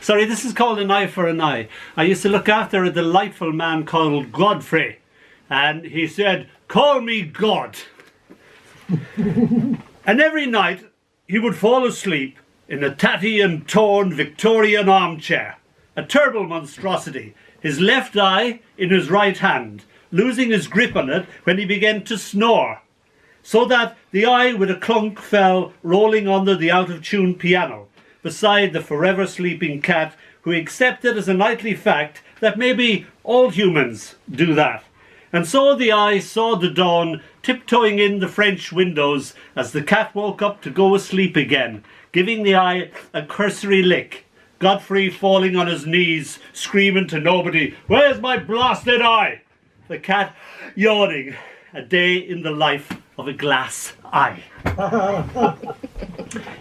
Sorry, this is called An Eye for an Eye. I used to look after a delightful man called Godfrey, and he said, "Call me God." And every night he would fall asleep in a tatty and torn Victorian armchair, a terrible monstrosity, his left eye in his right hand, losing his grip on it when he began to snore, so that the eye with a clunk fell rolling under the out-of-tune piano, beside the forever sleeping cat, who accepted as a nightly fact that maybe all humans do that. And so the eye saw the dawn tiptoeing in the French windows as the cat woke up to go asleep again, giving the eye a cursory lick. Godfrey falling on his knees, screaming to nobody, "Where's my blasted eye?" The cat yawning. A day in the life of a glass eye.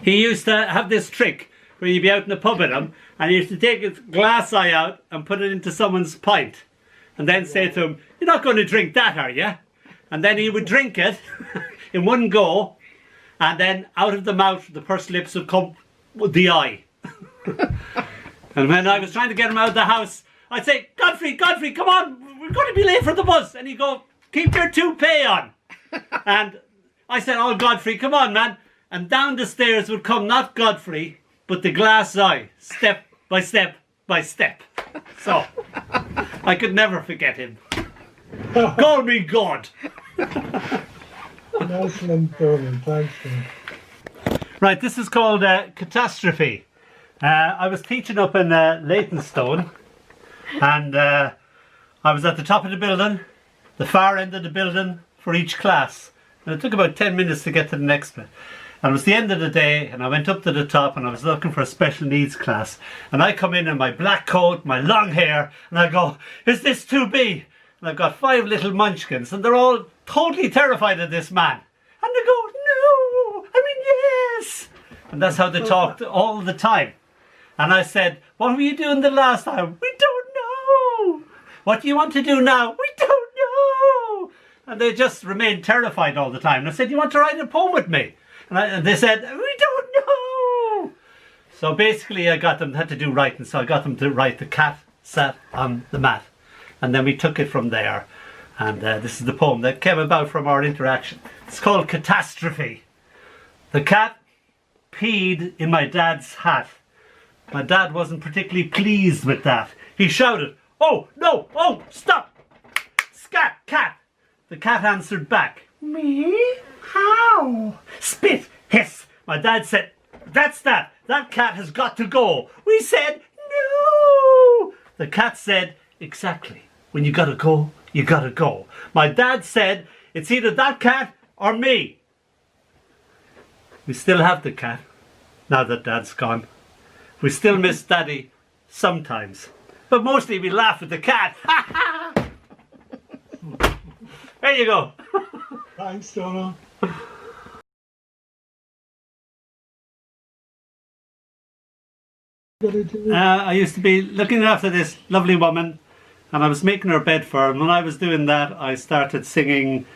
He used to have this trick where you'd be out in the pub with him, and he used to take his glass eye out and put it into someone's pint, and then say to him, "You're not going to drink that, are you?" And then he would drink it in one go, and then out of the mouth, the pursed lips would come with the eye. And when I was trying to get him out of the house, I'd say, Godfrey, come on, we're going to be late for the bus." And he'd go, "Keep your toupee on." And I said, "Oh, Godfrey, come on, man." And down the stairs would come not Godfrey, but the glass eye, step by step by step. So, I could never forget him. Call me God. Excellent, Donall. Thanks, man. Right, this is called Catastrophe. I was teaching up in Leytonstone, and I was at the top of the building, the far end of the building for each class. And it took about 10 minutes to get to the next bit. And it was the end of the day, and I went up to the top, and I was looking for a special needs class. And I come in my black coat, my long hair, and I go, "Is this 2B?" And I've got 5 little munchkins, and they're all totally terrified of this man. And they go, "No, I mean yes." And that's how they talked all the time. And I said, "What were you doing the last time?" "We don't know." "What do you want to do now?" "We don't know." And they just remained terrified all the time. And I said, "You want to write a poem with me?" And they said, "We don't know." So basically I got them, had to do writing, so I got them to write "The Cat Sat on the Mat." And then we took it from there. And this is the poem that came about from our interaction. It's called Catastrophe. The cat peed in my dad's hat. My dad wasn't particularly pleased with that. He shouted, "Oh, no, oh, stop! Scat, cat!" The cat answered back, "Me? How?" "Spit, hiss." My dad said, "That's that. That cat has got to go." We said, "No." The cat said, "Exactly. When you gotta go, you gotta go." My dad said, "It's either that cat or me." We still have the cat, now that Dad's gone. We still miss Daddy sometimes. But mostly we laugh at the cat. There you go. Thanks, Donall. I used to be looking after this lovely woman, and I was making her bed for her. And when I was doing that, I started singing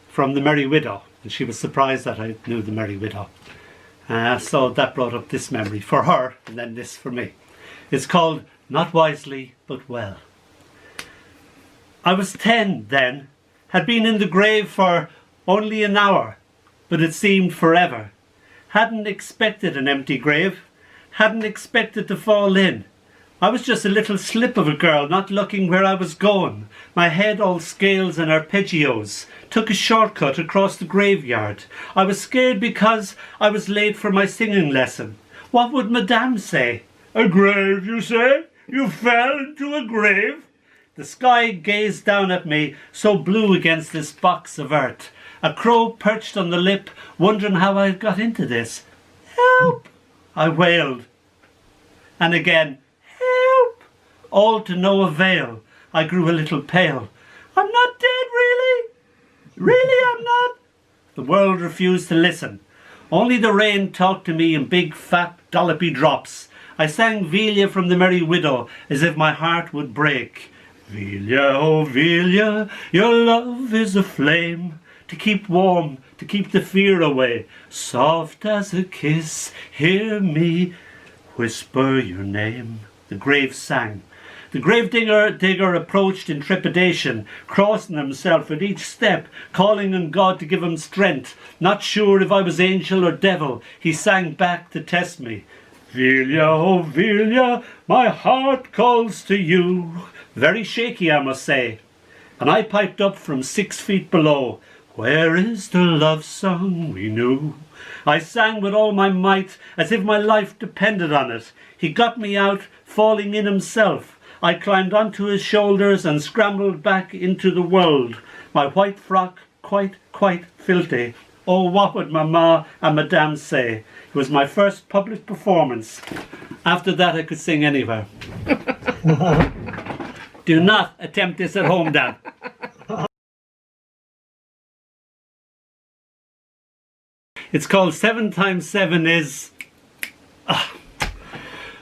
from The Merry Widow, and she was surprised that I knew The Merry Widow. So that brought up this memory for her, and then this for me. It's called Not Wisely But Well. I was 10 then, had been in the grave for only an hour, but it seemed forever. Hadn't expected an empty grave, hadn't expected to fall in. I was just a little slip of a girl, not looking where I was going. My head all scales and arpeggios. Took a shortcut across the graveyard. I was scared because I was late for my singing lesson. What would Madame say? "A grave, you say? You fell into a grave?" The sky gazed down at me, so blue against this box of earth. A crow perched on the lip, wondering how I got into this. "Help!" I wailed. And again, "Help!" All to no avail. I grew a little pale. "I'm not dead, really? Really, I'm not?" The world refused to listen. Only the rain talked to me in big, fat, dollopy drops. I sang Velia from The Merry Widow as if my heart would break. "Velia, oh Velia, your love is a flame, to keep warm, to keep the fear away. Soft as a kiss, hear me whisper your name." the grave sang. The digger approached in trepidation, crossing himself at each step, calling on God to give him strength. Not sure if I was angel or devil, he sang back to test me. Velia, oh Velia, my heart calls to you. Very shaky, I must say. And I piped up from 6 feet below. Where is the love song we knew? I sang with all my might, as if my life depended on it. He got me out, falling in himself. I climbed onto his shoulders and scrambled back into the world. My white frock quite filthy. Oh, what would Mama and Madame say? It was my first public performance. After that I could sing anywhere. Do not attempt this at home, Dad. It's called 7 times 7 is...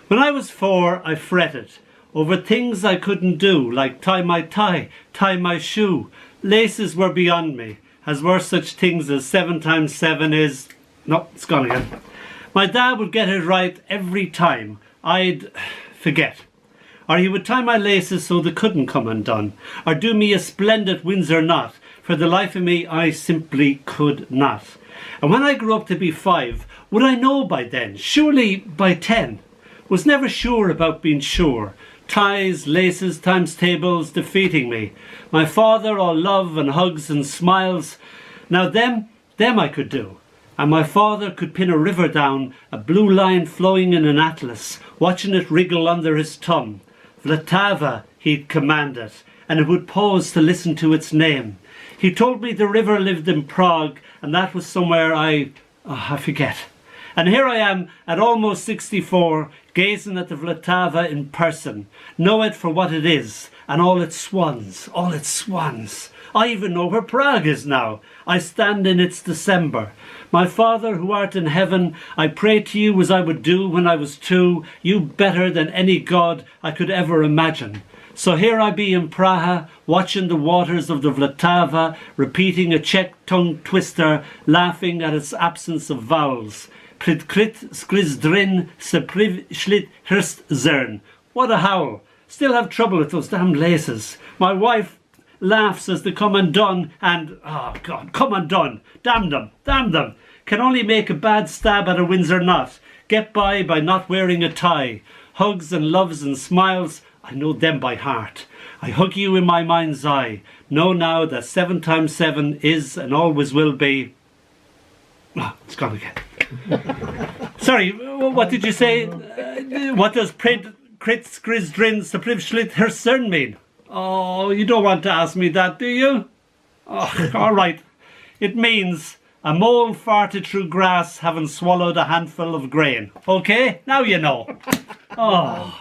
When I was 4, I fretted over things I couldn't do, like tie my tie, tie my shoe. Laces were beyond me, as were such things as 7 times 7 is... No, it's gone again. My dad would get it right every time. I'd forget. Or he would tie my laces so they couldn't come undone, or do me a splendid Windsor knot. For the life of me, I simply could not. And when I grew up to be 5, would I know by then? Surely by 10. Was never sure about being sure. Ties, laces, times tables defeating me. My father all love and hugs and smiles. Now them I could do. And my father could pin a river down, a blue line flowing in an atlas, watching it wriggle under his thumb. Vltava he'd command it, and it would pause to listen to its name. He told me the river lived in Prague, and that was somewhere I forget. And here I am at almost 64, gazing at the Vltava in person. Know it for what it is, and all its swans, all its swans. I even know where Prague is now. I stand in its December. My Father who art in heaven, I pray to you as I would do when I was 2, you better than any god I could ever imagine. So here I be in Praha, watching the waters of the Vltava, repeating a Czech tongue twister, laughing at its absence of vowels. Pritkrit skrizdrin sepriv schlit hirst zern. What a howl. Still have trouble with those damn laces. My wife laughs as they come undone and, oh God, come undone. Damn them. Can only make a bad stab at a Windsor knot. Get by not wearing a tie. Hugs and loves and smiles, I know them by heart. I hug you in my mind's eye. Know now that 7 times 7 is and always will be... Oh, it's gone again. Sorry, what did you say? What does print crit skrizdrin sapriv schlit hercern mean? Oh, you don't want to ask me that, do you? Oh, all right. It means a mole farted through grass having swallowed a handful of grain. Okay, now you know. Oh.